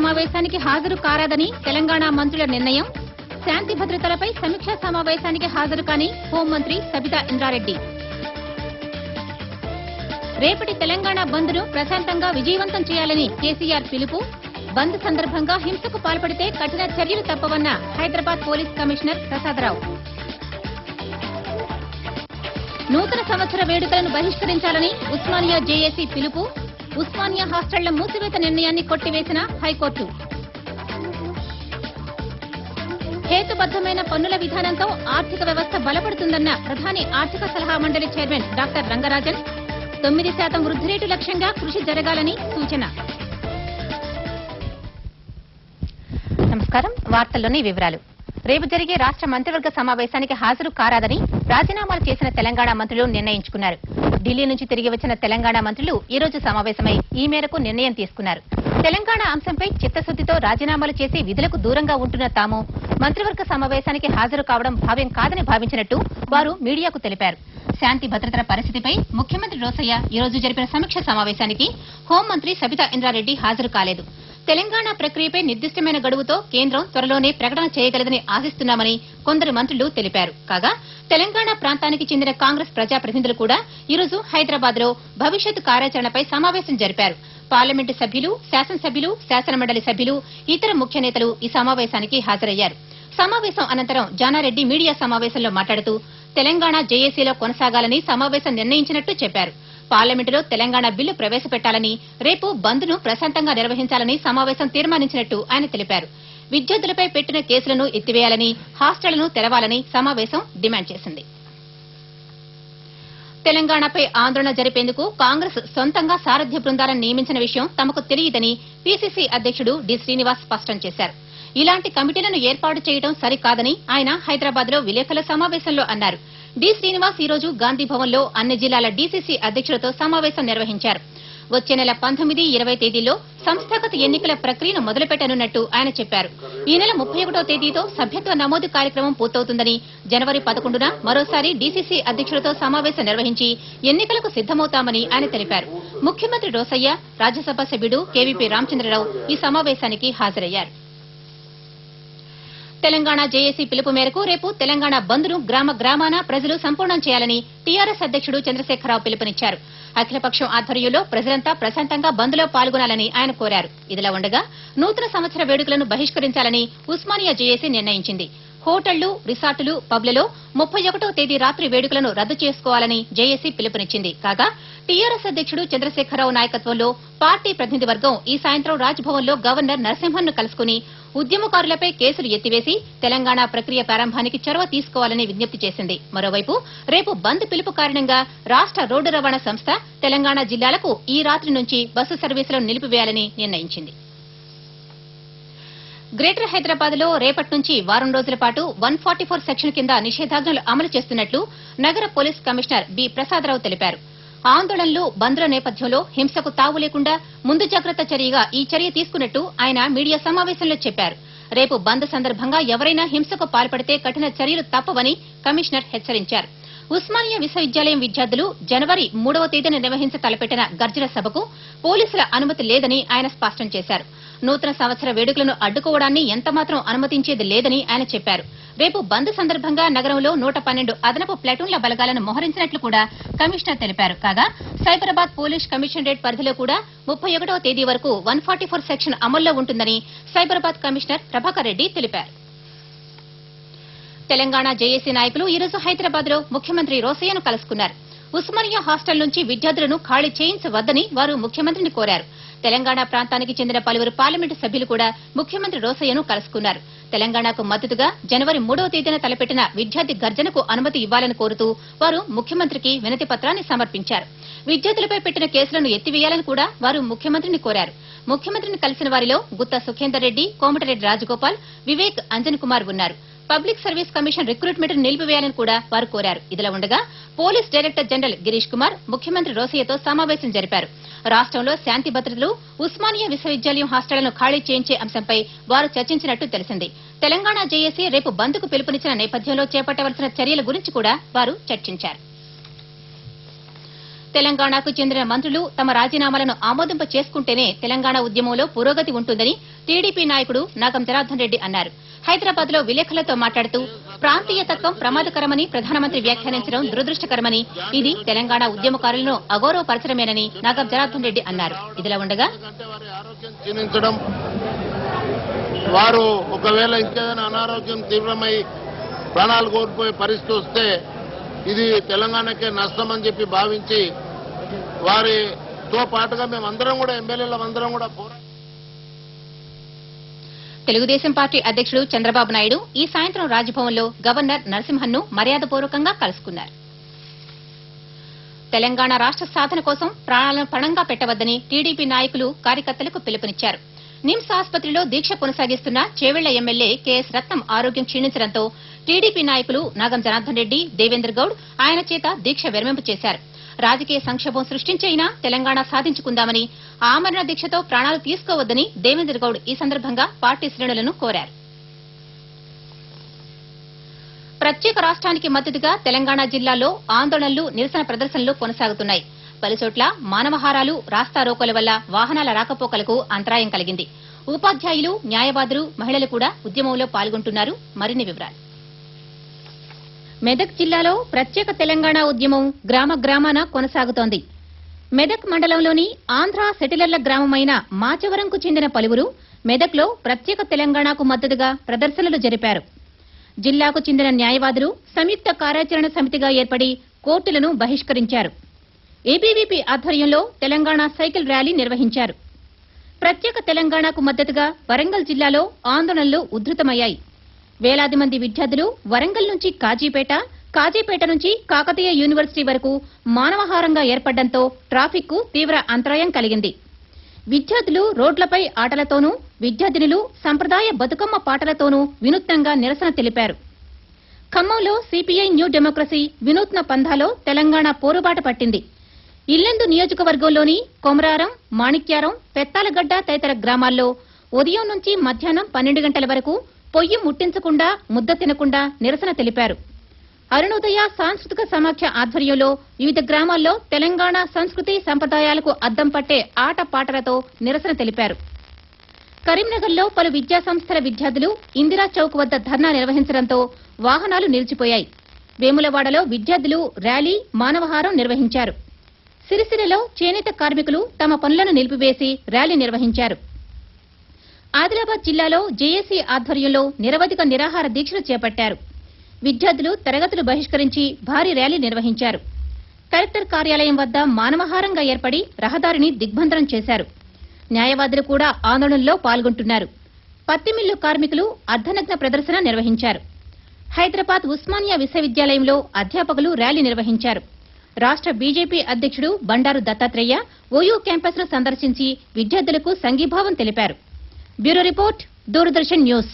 సమావేశానికి హాజరు కారాదని తెలంగాణ మంత్రుల నిర్ణయం. శాంతి భద్రతలపై సమీక్షా సమావేశానికి హాజరు కాని హోంమంత్రి సబితా ఇంద్రారెడ్డి. రేపటి తెలంగాణ బంద్ను ప్రశాంతంగా విజయవంతం చేయాలని కేసీఆర్ పిలుపు. బంద్ సందర్భంగా హింసకు పాల్పడితే కఠిన చర్యలు తప్పవన్న హైదరాబాద్ పోలీస్ కమిషనర్ ప్రసాదరావు. నూతన సంవత్సర వేడుకలను బహిష్కరించాలని ఉస్మానియా జేఏసీ పిలుపు. ఉస్మానియా హాస్టళ్ల మూసివేత నిర్ణయాన్ని కొట్టివేసిన హైకోర్టు. హేతుబద్దమైన పన్నుల విధానంతో ఆర్థిక వ్యవస్థ బలపడుతుందన్న ప్రధాని ఆర్థిక సలహా మండలి చైర్మన్ డాక్టర్ రంగరాజన్. 9% వృద్ధి రేటు లక్ష్యంగా కృషి జరగాలని సూచన. నమస్కారం. వార్తల్లోని వివరాలు. రేపు జరిగే రాష్ట్ర మంత్రివర్గ సమావేశానికి హాజరు కారాదని రాజీనామాలు చేసిన తెలంగాణ మంత్రులు నిర్ణయించుకున్నారు. ఢిల్లీ నుంచి తిరిగి వచ్చిన తెలంగాణ మంత్రులు ఈ రోజు సమావేశమై ఈ మేరకు నిర్ణయం తీసుకున్నారు. తెలంగాణ అంశంపై చిత్తశుద్దితో రాజీనామాలు చేసి విధులకు దూరంగా ఉంటున్న తాము మంత్రివర్గ సమావేశానికి హాజరు కావడం భావ్యం కాదని భావించినట్టు వారు మీడియాకు తెలిపారు. శాంతి భద్రతల పరిస్థితిపై ముఖ్యమంత్రి రోసయ్య ఈ రోజు జరిపిన సమీక్ష సమావేశానికి హోంమంత్రి సబితా ఇంద్రారెడ్డి హాజరు కాలేదు. తెలంగాణ ప్రక్రియపై నిర్దిష్టమైన గడువుతో కేంద్రం త్వరలోనే ప్రకటన చేయగలదని ఆశిస్తున్నామని కొందరు మంత్రులు తెలిపారు. కాగా తెలంగాణ ప్రాంతానికి చెందిన కాంగ్రెస్ ప్రజాప్రతినిధులు కూడా ఈ రోజు హైదరాబాద్ లో భవిష్యత్ కార్యాచరణపై సమావేశం జరిపారు. పార్లమెంటు సభ్యులు, శాసనసభ్యులు, శాసనమండలి సభ్యులు, ఇతర ముఖ్య నేతలు ఈ సమావేశానికి హాజరయ్యారు. సమావేశం అనంతరం జానారెడ్డి మీడియా సమావేశంలో మాట్లాడుతూ తెలంగాణ జేఏసీలో కొనసాగాలని సమావేశం నిర్ణయించినట్టు చెప్పారు. పార్లమెంటులో తెలంగాణ బిల్లు ప్రవేశపెట్టాలని, రేపు బంద్ను ప్రశాంతంగా నిర్వహించాలని సమావేశం తీర్మానించినట్టు ఆయన తెలిపారు. విద్యార్థులపై పెట్టిన కేసులను ఎత్తివేయాలని, హాస్టళ్లను తెరవాలని సమావేశం డిమాండ్ చేసింది. తెలంగాణపై ఆందోళన జరిపేందుకు కాంగ్రెస్ సొంతంగా సారథ్య బృందాలను నియమించిన విషయం తమకు తెలియదని పీసీసీ అధ్యక్షుడు డి శ్రీనివాస్ స్పష్టం చేశారు. ఇలాంటి కమిటీలను ఏర్పాటు చేయడం సరికాదని ఆయన హైదరాబాద్ లో విలేకరుల సమావేశంలో అన్నారు. డి శ్రీనివాస్ ఈ రోజు గాంధీ భవన్ లో అన్ని జిల్లాల డీసీసీ అధ్యక్షులతో సమావేశం నిర్వహించారు. వచ్చే నెల 19, 20 తేదీల్లో సంస్థాగత ఎన్నికల ప్రక్రియను మొదలుపెట్టనున్నట్టు ఆయన చెప్పారు. ఈ నెల 31వ తేదీతో సభ్యత్వ నమోదు కార్యక్రమం పూర్తవుతుందని, జనవరి 11న మరోసారి డీసీసీ అధ్యక్షులతో సమావేశం నిర్వహించి ఎన్నికలకు సిద్దమవుతామని ఆయన తెలిపారు. ముఖ్యమంత్రి రోసయ్య, రాజ్యసభ సభ్యుడు కేవీపీ రామచంద్రరావు ఈ సమావేశానికి హాజరయ్యారు. తెలంగాణ జేఏసీ పిలుపు మేరకు రేపు తెలంగాణ బంద్ను గ్రామ గ్రామాన ప్రజలు సంపూర్ణం చేయాలని టీఆర్ఎస్ అధ్యక్షుడు చంద్రశేఖరరావు పిలుపునిచ్చారు. అఖిలపక్షం ఆధ్వర్యంలో ప్రజలంతా ప్రశాంతంగా బంద్లో పాల్గొనాలని ఆయన కోరారు. ఇదిలా ఉండగా నూతన సంవత్సర వేడుకలను బహిష్కరించాలని ఉస్మానియా జేఏసీ నిర్ణయించింది. హోటళ్లు, రిసార్టులు, పబ్లలో 31వ తేదీ రాత్రి వేడుకలను రద్దు చేసుకోవాలని జేఏసీ పిలుపునిచ్చింది. కాగా టీఆర్ఎస్ అధ్యక్షుడు చంద్రశేఖరరావు నాయకత్వంలో పార్టీ ప్రతినిధి వర్గం ఈ సాయంత్రం రాజ్భవన్ లో గవర్నర్ నరసింహన్ను కలుసుకుని ఉద్యమకారులపై కేసులు ఎత్తివేసి తెలంగాణ ప్రక్రియ ప్రారంభానికి చొరవ తీసుకోవాలని విజ్ఞప్తి చేసింది. మరోవైపు రేపు బంద్ పిలుపు కారణంగా రాష్ట్ర రోడ్డు రవాణా సంస్థ తెలంగాణ జిల్లాలకు ఈ రాత్రి నుంచి బస్సు సర్వీసులను నిలిపివేయాలని నిర్ణయించింది. గ్రేటర్ హైదరాబాద్ లో రేపటి నుంచి వారం రోజుల పాటు 144 సెక్షన్ కింద నిషేధాజ్ఞలు అమలు చేస్తున్నట్లు నగర పోలీస్ కమిషనర్ బి ప్రసాదరావు తెలిపారు. ఆందోళనలు, బంద్ల నేపథ్యంలో హింసకు తావు లేకుండా ముందు జాగ్రత్త చర్యగా ఈ చర్య తీసుకున్నట్టు ఆయన మీడియా సమావేశంలో చెప్పారు. రేపు బంద్ సందర్భంగా ఎవరైనా హింసకు పాల్పడితే కఠిన చర్యలు తప్పవని కమిషనర్ హెచ్చరించారు. ఉస్మానియా విశ్వవిద్యాలయం విద్యార్థులు జనవరి 3వ తేదీన నిర్వహించ తలపెట్టిన గర్జన సభకు పోలీసుల అనుమతి లేదని ఆయన స్పష్టం చేశారు. నూతన సంవత్సర వేడుకలను అడ్డుకోవడాన్ని ఎంతమాత్రం అనుమతించేది లేదని ఆయన చెప్పారు. రేపు బంద్ సందర్భంగా నగరంలో 112 అదనపు ప్లాటూన్ల బలగాలను మోహరించినట్లు కూడా కమిషనర్ తెలిపారు. కాగా సైబరాబాద్ పోలీస్ కమిషనరేట్ పరిధిలో కూడా 31వ తేదీ వరకు 144 సెక్షన్ అమల్లో ఉంటుందని సైబరాబాద్ కమిషనర్ ప్రభాకర్ రెడ్డి తెలిపారు. తెలంగాణ జేఏసీ నాయకులు ఈ రోజు హైదరాబాద్ లో ముఖ్యమంత్రి రోసయ్యను కలుసుకున్నారు. ఉస్మానియా హాస్టల్ నుంచి విద్యార్థులను ఖాళీ చేయించవద్దని వారు ముఖ్యమంత్రిని కోరారు. తెలంగాణ ప్రాంతానికి చెందిన పలువురు పార్లమెంటు సభ్యులు కూడా ముఖ్యమంత్రి రోసయ్యను కలుసుకున్నారు. తెలంగాణకు మద్దతుగా జనవరి 3వ తేదీన తలపెట్టిన విద్యార్థి గర్జనకు అనుమతి ఇవ్వాలని కోరుతూ వారు ముఖ్యమంత్రికి వినతి పత్రాన్ని సమర్పించారు. విద్యార్థులపై పెట్టిన కేసులను ఎత్తివేయాలని కూడా వారు ముఖ్యమంత్రిని కోరారు. ముఖ్యమంత్రిని కలిసిన వారిలో గుత్తా సుఖేందర్ రెడ్డి, కోమటిరెడ్డి రాజగోపాల్, వివేక్, అంజన్ కుమార్ ఉన్నారు. పబ్లిక్ సర్వీస్ కమిషన్ రిక్రూట్మెంట్ నిలిపివేయాలని కూడా వారు కోరారు. ఇదిలా ఉండగా police director general Girish Kumar ముఖ్యమంత్రి రోసయ్యతో సమావేశం జరిపారు. రాష్ట్రంలో శాంతి భద్రతలు, ఉస్మానియా విశ్వవిద్యాలయం హాస్టళ్లను ఖాళీ చేయించే అంశంపై వారు చర్చించినట్టు తెలిసింది. తెలంగాణ జేఏసీ రేపు బంద్కు పిలుపునిచ్చిన నేపథ్యంలో చేపట్టవలసిన చర్యల గురించి కూడా వారు చర్చించారు. తెలంగాణకు చెందిన మంత్రులు తమ రాజీనామాలను ఆమోదింప చేసుకుంటేనే తెలంగాణ ఉద్యమంలో పురోగతి ఉంటుందని టీడీపీ నాయకుడు నాగం జనార్దన్ రెడ్డి అన్నారు. హైదరాబాద్ లో విలేకరులతో మాట్లాడుతూ ప్రాంతీయతత్వం ప్రమాదకరమని ప్రధానమంత్రి వ్యాఖ్యానించడం దురదృష్టకరమని, ఇది తెలంగాణ ఉద్యమకారులను అగౌరవపరచడమేనని నాగం జనార్దన్ రెడ్డి అన్నారు. ఇదిలా ఉండగా వారు ఒకవేళ ఇంకేదైనా అనారోగ్యం తీవ్రమై ప్రాణాలు కోల్పోయే పరిస్థితి వస్తే ఇది తెలంగాణకే నష్టం అని చెప్పి భావించి వారితో పాటుగా మేమందరం కూడా ఎమ్మెల్యేలందరం కూడా తెలుగుదేశం పార్టీ అధ్యక్షుడు చంద్రబాబు నాయుడు ఈ సాయంత్రం రాజ్భవన్లో గవర్నర్ నరసింహన్ను మర్యాదపూర్వకంగా కలుసుకున్నారు. తెలంగాణ రాష్ట్ర సాధన కోసం ప్రాణాలను పణంగా పెట్టవద్దని టీడీపీ నాయకులు కార్యకర్తలకు పిలుపునిచ్చారు. నిమ్స్ ఆసుపత్రిలో దీక్ష కొనసాగిస్తున్న చేవెళ్ల ఎమ్మెల్యే కేఎస్ రత్నం ఆరోగ్యం క్షీణించడంతో టీడీపీ నాయకులు నాగం జనార్దన్ రెడ్డి, దేవేందర్ గౌడ్ ఆయన చేత దీక్ష విరమింపు చేశారు. రాజకీయ సంక్షోభం సృష్టించైనా తెలంగాణ సాధించుకుందామని, ఆమరణ దీక్షతో ప్రాణాలు తీసుకోవద్దని దేవేందర్ గౌడ్ ఈ సందర్భంగా పార్టీ శ్రేణులను కోరారు. ప్రత్యేక రాష్ట్రానికి మద్దతుగా తెలంగాణ జిల్లాలో ఆందోళనలు, నిరసన ప్రదర్శనలు కొనసాగుతున్నాయి. పలుచోట్ల మానవహారాలు, రాస్తారోకోల వల్ల వాహనాల రాకపోకలకు అంతరాయం కలిగింది. ఉపాధ్యాయులు, న్యాయవాదులు, మహిళలు కూడా ఉద్యమంలో పాల్గొంటున్నారు. మరిన్ని వివరాలు. మెదక్ జిల్లాలో ప్రత్యేక తెలంగాణ ఉద్యమం గ్రామ గ్రామాన కొనసాగుతోంది. మెదక్ మండలంలోని ఆంధ్ర సెటిలర్ల గ్రామమైన మాచవరంకు చెందిన పలువురు మెదక్లో ప్రత్యేక తెలంగాణకు మద్దతుగా ప్రదర్శనలు జరిపారు. జిల్లాకు చెందిన న్యాయవాదులు సంయుక్త కార్యాచరణ సమితిగా ఏర్పడి కోర్టులను బహిష్కరించారు. ఏబీవీపీ ఆధ్వర్యంలో తెలంగాణ సైకిల్ ర్యాలీ నిర్వహించారు. ప్రత్యేక తెలంగాణకు మద్దతుగా వరంగల్ జిల్లాలో ఆందోళనలు ఉధృతమయ్యాయి. వేలాది మంది విద్యార్థులు వరంగల్ నుంచి కాజీపేట, కాజీపేట నుంచి కాకతీయ యూనివర్సిటీ వరకు మానవహారంగా ఏర్పడడంతో ట్రాఫిక్ కు తీవ్ర అంతరాయం కలిగింది. విద్యార్థులు రోడ్లపై ఆటలతోనూ, విద్యార్థినులు సంప్రదాయ బతుకమ్మ పాటలతోనూ వినూత్నంగా నిరసన తెలిపారు. ఖమ్మంలో సిపిఐ న్యూ డెమోక్రసీ వినూత్న పంథాలో తెలంగాణ పోరుబాట పట్టింది. ఇల్లెందు నియోజకవర్గంలోని కొమరారం, మాణిక్యారం, పెత్తాలగడ్డ తదితర గ్రామాల్లో ఉదయం నుంచి మధ్యాహ్నం 12 గంటల వరకు పొయ్యి ముట్టించకుండా, ముద్ద తినకుండా నిరసన తెలిపారు. అరుణోదయ సాంస్కృతిక సమాఖ్య ఆధ్వర్యంలో వివిధ గ్రామాల్లో తెలంగాణ సంస్కృతి సంప్రదాయాలకు అద్దం పట్టే ఆట పాటలతో నిరసన తెలిపారు. కరీంనగర్లో పలు విద్యాసంస్థల విద్యార్థులు ఇందిరా చౌక్ వద్ద ధర్నా నిర్వహించడంతో వాహనాలు నిలిచిపోయాయి. వేములవాడలో విద్యార్థులు ర్యాలీ, మానవహారం నిర్వహించారు. సిరిసిల్లలో చేనేత కార్మికులు తమ పనులను నిలిపివేసి ర్యాలీ నిర్వహించారు. ఆదిలాబాద్ జిల్లాలో జేఏసీ ఆధ్వర్యంలో నిరవధిక నిరాహార దీక్షలు చేపట్టారు. విద్యార్థులు తరగతులు బహిష్కరించి భారీ ర్యాలీ నిర్వహించారు. కలెక్టర్ కార్యాలయం వద్ద మానవహారంగా ఏర్పడి రహదారిని దిగ్బంధనం చేశారు. న్యాయవాదులు కూడా ఆందోళనలో పాల్గొంటున్నారు. పత్తి మిల్లు కార్మికులు అర్ధనగ్న ప్రదర్శన నిర్వహించారు. హైదరాబాద్ ఉస్మానియా విశ్వవిద్యాలయంలో అధ్యాపకులు ర్యాలీ నిర్వహించారు. రాష్ట్ర బీజేపీ అధ్యక్షుడు బండారు దత్తాత్రేయ ఓయూ క్యాంపస్ ను సందర్శించి విద్యార్థులకు సంఘీభావం తెలిపారు. Bureau report, Doordarshan news.